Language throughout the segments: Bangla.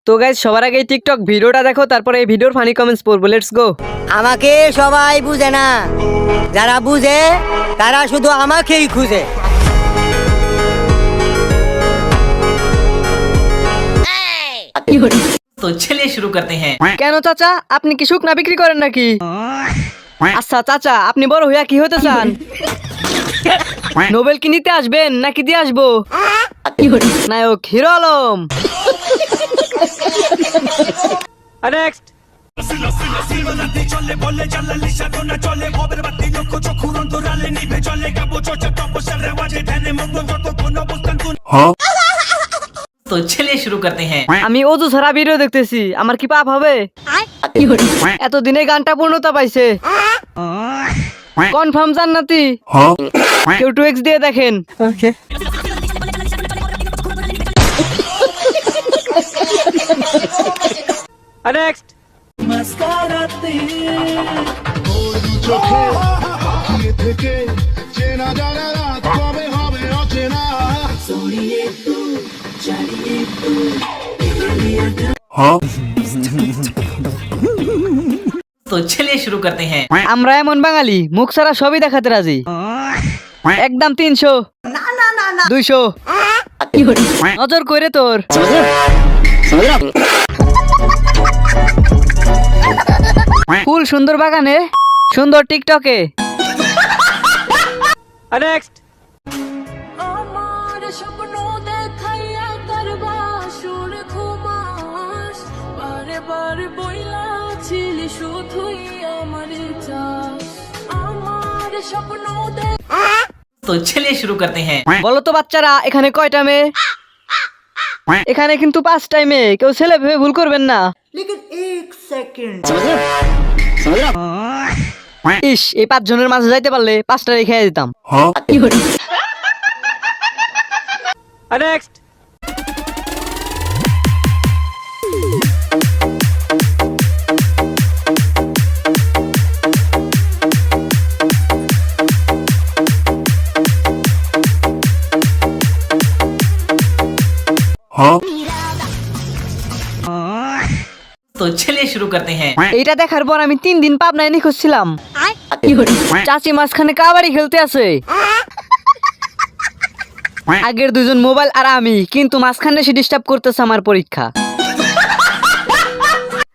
তো গাইস সবার আগে এই টিকটক ভিডিওটা দেখো, তারপরে এই ভিডিওর ফানি কমেন্টস পড়বো। Let's go. আমাকে সবাই বুঝে না, যারা বুঝে তারা শুধু আমাকেই খুঁজে। तो चलिए शुरू करते हैं। কেন চাচা, আপনি কি শুকনা বিক্রি করেন নাকি? আচ্ছা চাচা, আপনি বড় হইয়া কি হতে চান? নোবেল কি নিতে আসবেন নাকি দিয়ে আসবো? নায়ক হিরো আলম। নেক্সট। तो चलिए शुरू करते हैं। আমি অজু ছাড়া ভিডিও দেখতেছি, আমার কি পাপ হবে? এতদিনে গানটা পূর্ণতা পাইছে। কনফার্ম জান্নাতি। কেউ 2x দিয়ে দেখেন। নেক্সট। तो चलिए शुरू करते हैं। আমরা এমন বাঙালি, মুখ ছাড়া সবই দেখাতে রাজি। একদম 300, 200। নজর করে তোর। ফুল সুন্দর বাগানে, সুন্দর টিকটকে। নেক্সট। আমার স্বপ্ন দেখাইয়া করবা সুর ঘুমাস, বারে বারে বইলাছিলি শুধুই আমার চাস। আমার স্বপ্ন तो चलिए शुरू करते हैं। বলো তো বাচ্চারা, এখানে কয়টা মেয়ে? এখানে কিন্তু 5টাই মেয়ে, কেউ ছেলে ভেবে ভুল করবেন না। ইস, এই 5 জনের মাঝে যাইতে পারলে 5টা রেখে দিতাম। নেক্সট। तो चलिए शुरू करते हैं। এইটা দেখার পর আমি 3 দিন পাবনায় নিখোঁজ ছিলাম। চাচি মাঝখানে কাবাডি খেলতে আছে। আগের 2জন মোবাইল আর আমি, কিন্তু মাঝখানে এসে ডিস্টার্ব করতেছে আমার পরীক্ষা।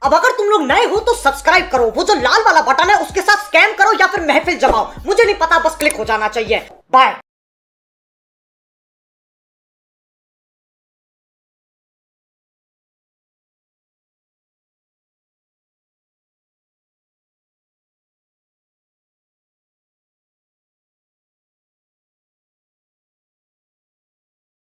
अब अगर तुम लोग नए हो तो सब्सक्राइब करो, वो जो लाल वाला बटन है उसके साथ स्कैम करो या फिर महफिल जमाओ, मुझे नहीं पता, बस क्लिक हो जाना चाहिए। बाय।